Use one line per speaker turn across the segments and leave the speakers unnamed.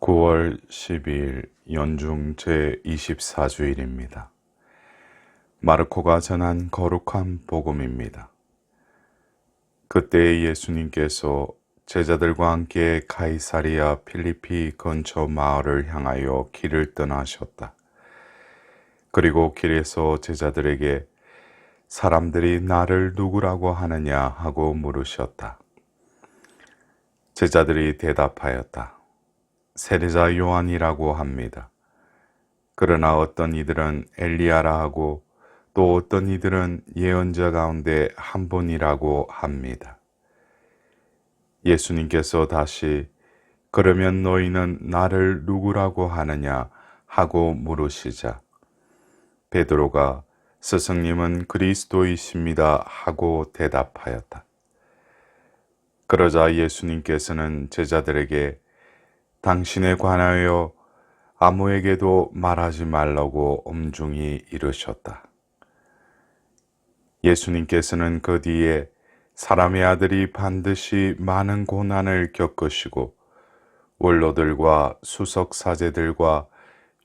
9월 12일 연중 제24주일입니다. 마르코가 전한 거룩한 복음입니다. 그때 예수님께서 제자들과 함께 가이사리아 필리피 근처 마을을 향하여 길을 떠나셨다. 그리고 길에서 제자들에게 사람들이 나를 누구라고 하느냐 하고 물으셨다. 제자들이 대답하였다. 세례자 요한이라고 합니다. 그러나 어떤 이들은 엘리야라 하고 또 어떤 이들은 예언자 가운데 한 분이라고 합니다. 예수님께서 다시 그러면 너희는 나를 누구라고 하느냐 하고 물으시자 베드로가 스승님은 그리스도이십니다 하고 대답하였다. 그러자 예수님께서는 제자들에게 당신에 관하여 아무에게도 말하지 말라고 엄중히 이르셨다. 예수님께서는 그 뒤에 사람의 아들이 반드시 많은 고난을 겪으시고 원로들과 수석사제들과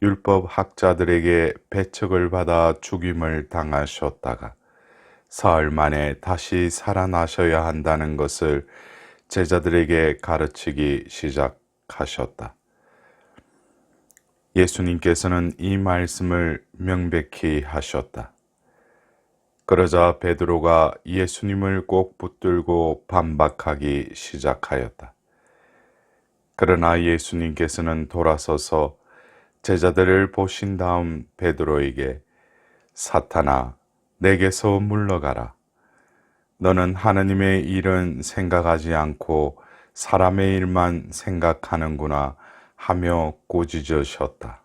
율법학자들에게 배척을 받아 죽임을 당하셨다가 사흘 만에 다시 살아나셔야 한다는 것을 제자들에게 가르치기 시작하셨다. 예수님께서는 이 말씀을 명백히 하셨다. 그러자 베드로가 예수님을 꼭 붙들고 반박하기 시작하였다. 그러나 예수님께서는 돌아서서 제자들을 보신 다음 베드로에게 사탄아, 내게서 물러가라. 너는 하느님의 일은 생각하지 않고 사람의 일만 생각하는구나 하며 꾸짖으셨다.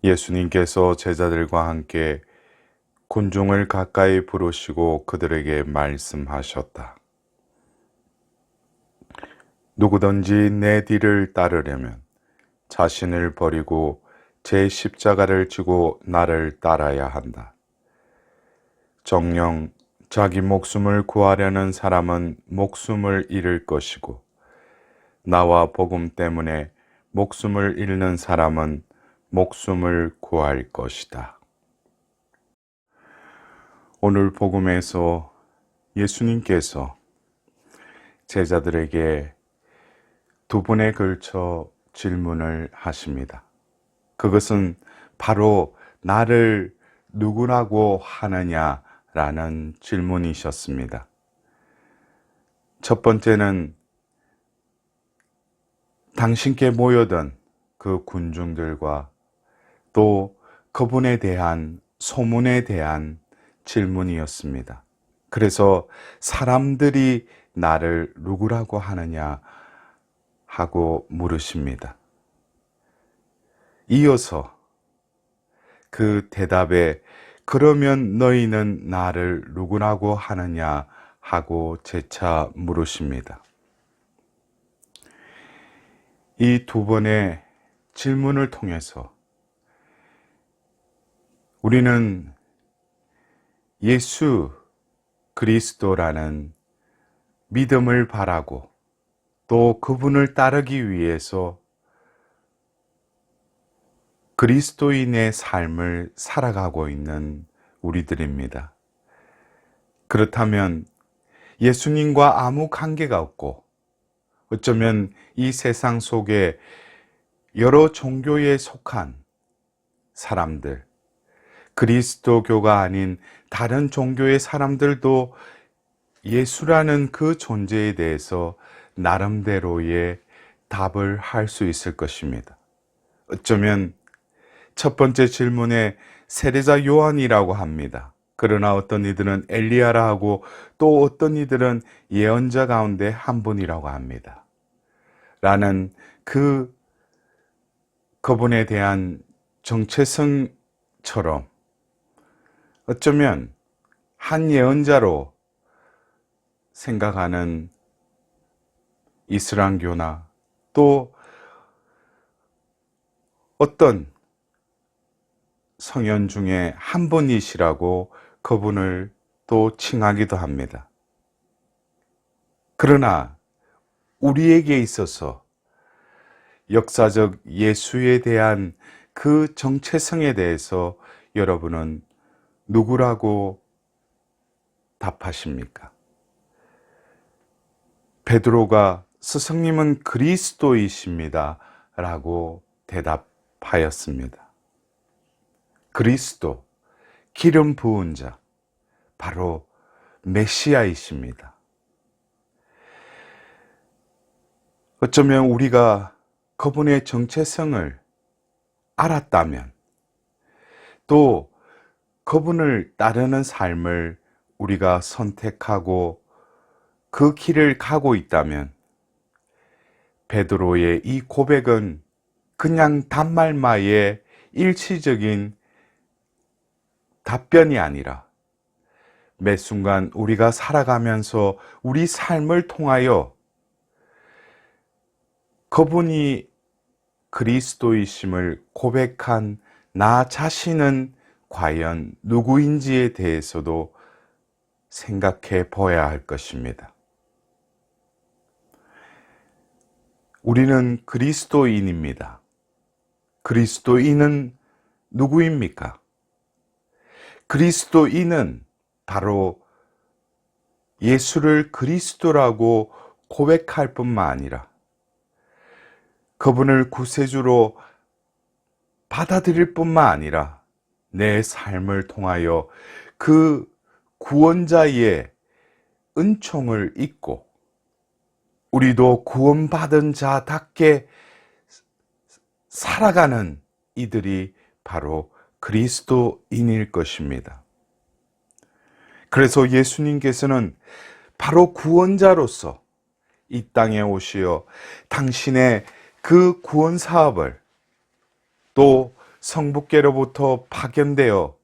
예수님께서 제자들과 함께 군중을 가까이 부르시고 그들에게 말씀하셨다. 누구든지 내 뒤를 따르려면 자신을 버리고 제 십자가를 지고 나를 따라야 한다. 정녕 자기 목숨을 구하려는 사람은 목숨을 잃을 것이고 나와 복음 때문에 목숨을 잃는 사람은 목숨을 구할 것이다. 오늘 복음에서 예수님께서 제자들에게 두 번에 걸쳐 질문을 하십니다. 그것은 바로 나를 누구라고 하느냐라는 질문이셨습니다. 첫 번째는 당신께 모여든 그 군중들과 또 그분에 대한 소문에 대한 질문이었습니다. 그래서 사람들이 나를 누구라고 하느냐 하고 물으십니다. 이어서 그 대답에 그러면 너희는 나를 누구라고 하느냐 하고 재차 물으십니다. 이 두 번의 질문을 통해서 우리는 예수 그리스도라는 믿음을 바라고 또 그분을 따르기 위해서 그리스도인의 삶을 살아가고 있는 우리들입니다. 그렇다면 예수님과 아무 관계가 없고 어쩌면 이 세상 속에 여러 종교에 속한 사람들, 그리스도교가 아닌 다른 종교의 사람들도 예수라는 그 존재에 대해서 나름대로의 답을 할 수 있을 것입니다. 어쩌면 첫 번째 질문에 세례자 요한이라고 합니다. 그러나 어떤 이들은 엘리야라 하고 또 어떤 이들은 예언자 가운데 한 분이라고 합니다. 라는 그분에 대한 정체성처럼 어쩌면 한 예언자로 생각하는 이슬람교나 또 어떤 성현 중에 한 분이시라고 그분을 또 칭하기도 합니다. 그러나 우리에게 있어서 역사적 예수에 대한 그 정체성에 대해서 여러분은 누구라고 답하십니까? 베드로가 스승님은 그리스도이십니다 라고 대답하였습니다. 그리스도, 기름 부은 자, 바로 메시아이십니다. 어쩌면 우리가 그분의 정체성을 알았다면, 또 그분을 따르는 삶을 우리가 선택하고 그 길을 가고 있다면, 베드로의 이 고백은 그냥 단말마의 일시적인 답변이 아니라 매 순간 우리가 살아가면서 우리 삶을 통하여 그분이 그리스도이심을 고백한 나 자신은 과연 누구인지에 대해서도 생각해 보아야 할 것입니다. 우리는 그리스도인입니다. 그리스도인은 누구입니까? 그리스도인은 바로 예수를 그리스도라고 고백할 뿐만 아니라 그분을 구세주로 받아들일 뿐만 아니라 내 삶을 통하여 그 구원자의 은총을 잊고 우리도 구원받은 자답게 살아가는 이들이 바로 그리스도인일 것입니다. 그래서 예수님께서는 바로 구원자로서 이 땅에 오시어 당신의 그 구원 사업을 또 성부께로부터 파견되어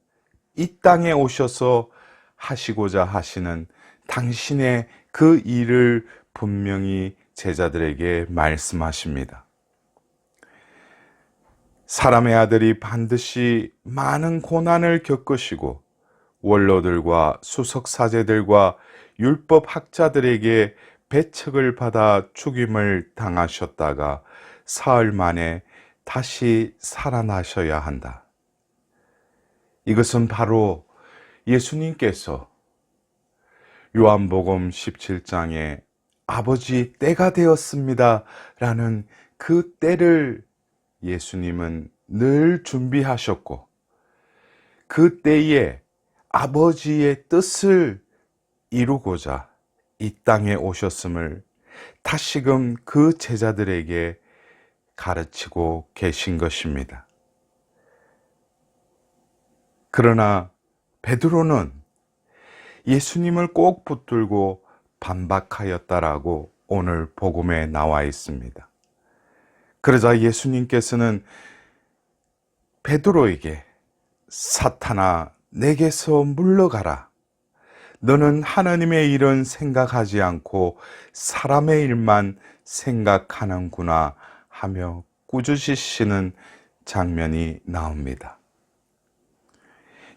이 땅에 오셔서 하시고자 하시는 당신의 그 일을 분명히 제자들에게 말씀하십니다. 사람의 아들이 반드시 많은 고난을 겪으시고 원로들과 수석사제들과 율법학자들에게 배척을 받아 죽임을 당하셨다가 사흘 만에 다시 살아나셔야 한다. 이것은 바로 예수님께서 요한복음 17장에 아버지 때가 되었습니다 라는 그 때를 예수님은 늘 준비하셨고 그 때에 아버지의 뜻을 이루고자 이 땅에 오셨음을 다시금 그 제자들에게 가르치고 계신 것입니다. 그러나 베드로는 예수님을 꼭 붙들고 반박하였다라고 오늘 복음에 나와 있습니다. 그러자 예수님께서는 베드로에게 사탄아 내게서 물러가라. 너는 하나님의 일은 생각하지 않고 사람의 일만 생각하는구나 하며 꾸짖으시는 장면이 나옵니다.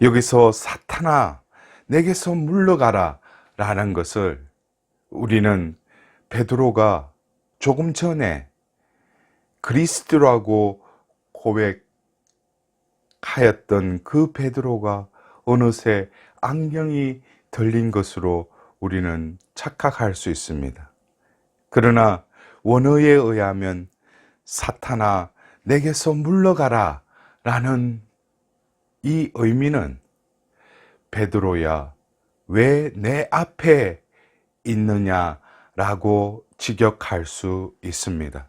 여기서 사탄아 내게서 물러가라 라는 것을 우리는 베드로가 조금 전에 그리스도라고 고백하였던 그 베드로가 어느새 안경이 들린 것으로 우리는 착각할 수 있습니다. 그러나 원어에 의하면 사탄아 내게서 물러가라 라는 이 의미는 베드로야 왜 내 앞에 있느냐라고 직역할 수 있습니다.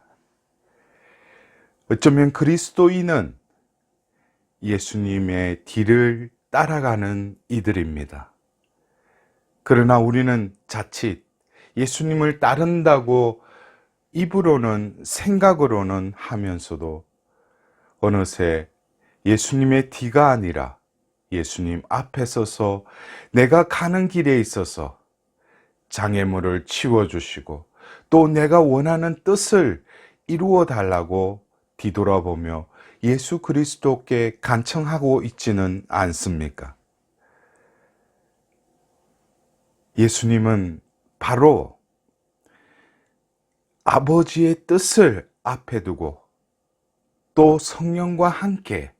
어쩌면 그리스도인은 예수님의 뒤를 따라가는 이들입니다. 그러나 우리는 자칫 예수님을 따른다고 입으로는 생각으로는 하면서도 어느새 예수님의 뒤가 아니라 예수님 앞에 서서 내가 가는 길에 있어서 장애물을 치워주시고 또 내가 원하는 뜻을 이루어 달라고 뒤돌아보며 예수 그리스도께 간청하고 있지는 않습니까? 예수님은 바로 아버지의 뜻을 앞에 두고 또 성령과 함께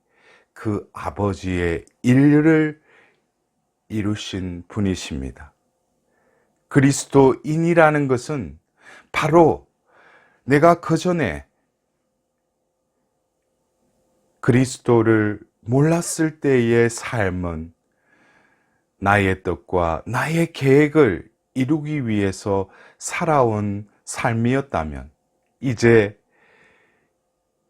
그 아버지의 일을 이루신 분이십니다. 그리스도인이라는 것은 바로 내가 그전에 그리스도를 몰랐을 때의 삶은 나의 뜻과 나의 계획을 이루기 위해서 살아온 삶이었다면, 이제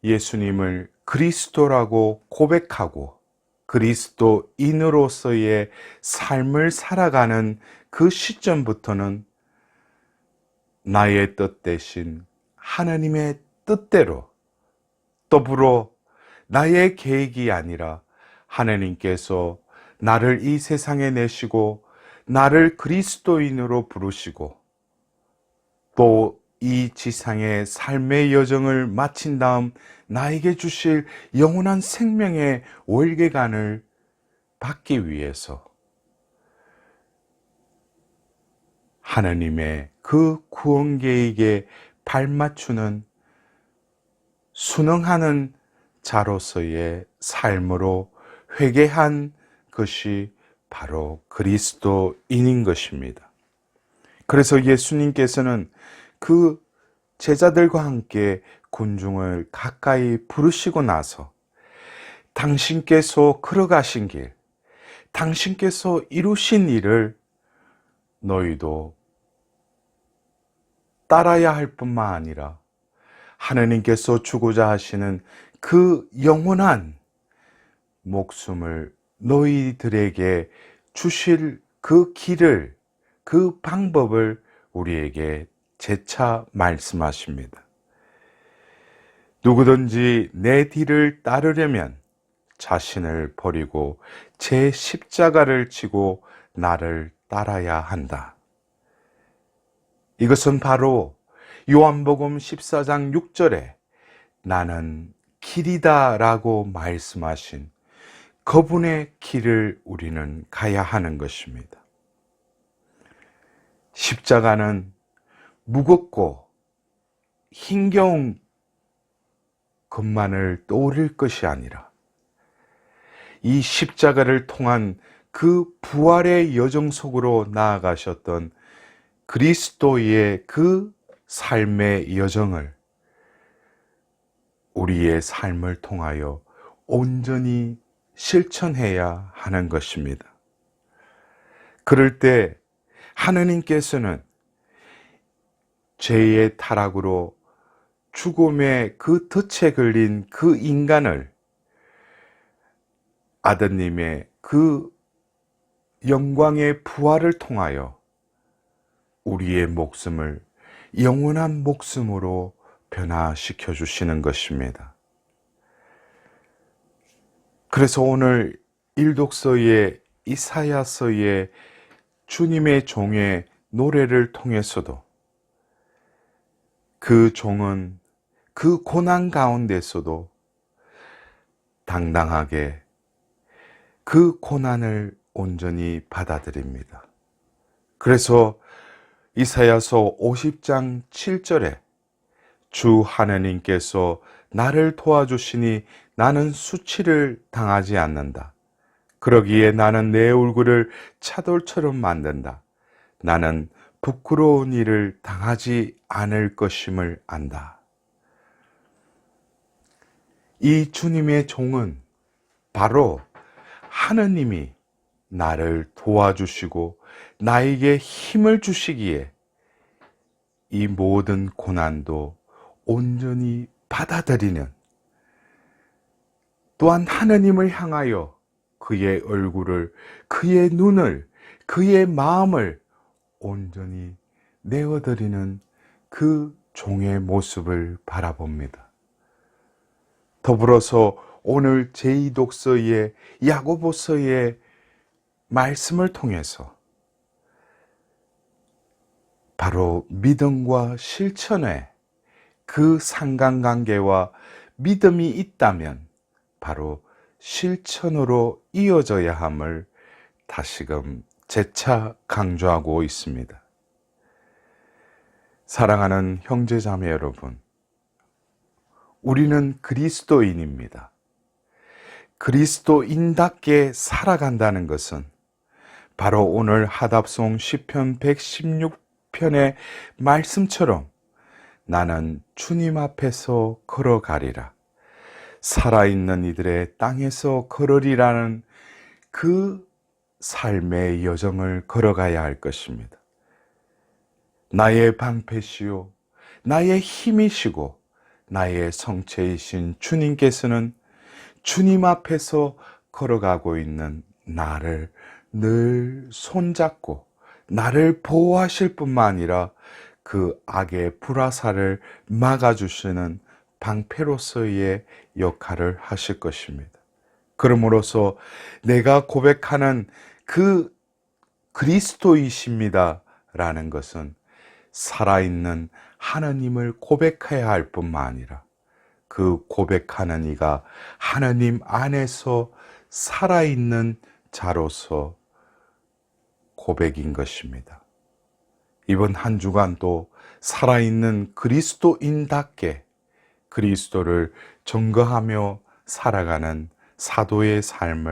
예수님을 그리스도라고 고백하고 그리스도인으로서의 삶을 살아가는 그 시점부터는 나의 뜻 대신 하나님의 뜻대로, 더불어 나의 계획이 아니라 하나님께서 나를 이 세상에 내시고 나를 그리스도인으로 부르시고 또 이 지상의 삶의 여정을 마친 다음 나에게 주실 영원한 생명의 월계관을 받기 위해서 하나님의 그 구원 계획에 발맞추는 순응하는 자로서의 삶으로 회개한 것이 바로 그리스도인인 것입니다. 그래서 예수님께서는 그 제자들과 함께 군중을 가까이 부르시고 나서 당신께서 걸어가신 길, 당신께서 이루신 일을 너희도 따라야 할 뿐만 아니라 하나님께서 주고자 하시는 그 영원한 목숨을 너희들에게 주실 그 길을, 그 방법을 우리에게 재차 말씀하십니다. 누구든지 내 뒤를 따르려면 자신을 버리고 제 십자가를 지고 나를 따라야 한다. 이것은 바로 요한복음 14장 6절에 나는 길이다 라고 말씀하신 그분의 길을 우리는 가야 하는 것입니다. 십자가는 무겁고 힘겨운 것만을 떠올릴 것이 아니라 이 십자가를 통한 그 부활의 여정 속으로 나아가셨던 그리스도의 그 삶의 여정을 우리의 삶을 통하여 온전히 실천해야 하는 것입니다. 그럴 때 하느님께서는 죄의 타락으로 죽음의 그 덫에 걸린 그 인간을 아드님의 그 영광의 부활을 통하여 우리의 목숨을 영원한 목숨으로 변화시켜 주시는 것입니다. 그래서 오늘 일독서의 이사야서의 주님의 종의 노래를 통해서도 그 종은 그 고난 가운데서도 당당하게 그 고난을 온전히 받아들입니다. 그래서 이사야서 50장 7절에 주 하나님께서 나를 도와주시니 나는 수치를 당하지 않는다. 그러기에 나는 내 얼굴을 차돌처럼 만든다. 나는 부끄러운 일을 당하지 않을 것임을 안다. 이 주님의 종은 바로 하느님이 나를 도와주시고 나에게 힘을 주시기에 이 모든 고난도 온전히 받아들이는, 또한 하느님을 향하여 그의 얼굴을, 그의 눈을, 그의 마음을 온전히 내어드리는 그 종의 모습을 바라봅니다. 더불어서 오늘 제2독서의 야고보서의 말씀을 통해서 바로 믿음과 실천의 그 상관관계와 믿음이 있다면 바로 실천으로 이어져야 함을 다시금 재차 강조하고 있습니다. 사랑하는 형제자매 여러분, 우리는 그리스도인입니다. 그리스도인답게 살아간다는 것은 바로 오늘 하답송 시편 116편의 말씀처럼 나는 주님 앞에서 걸어가리라. 살아있는 이들의 땅에서 걸으리라는 그 삶의 여정을 걸어가야 할 것입니다. 나의 방패시요, 나의 힘이시고, 나의 성체이신 주님께서는 주님 앞에서 걸어가고 있는 나를 늘 손잡고 나를 보호하실 뿐만 아니라 그 악의 불화살을 막아주시는 방패로서의 역할을 하실 것입니다. 그러므로서 내가 고백하는 그 그리스도이십니다 라는 것은 살아있는 하나님을 고백해야 할 뿐만 아니라 그 고백하는 이가 하나님 안에서 살아있는 자로서 고백인 것입니다. 이번 한 주간도 살아있는 그리스도인답게 그리스도를 증거하며 살아가는 사도의 삶을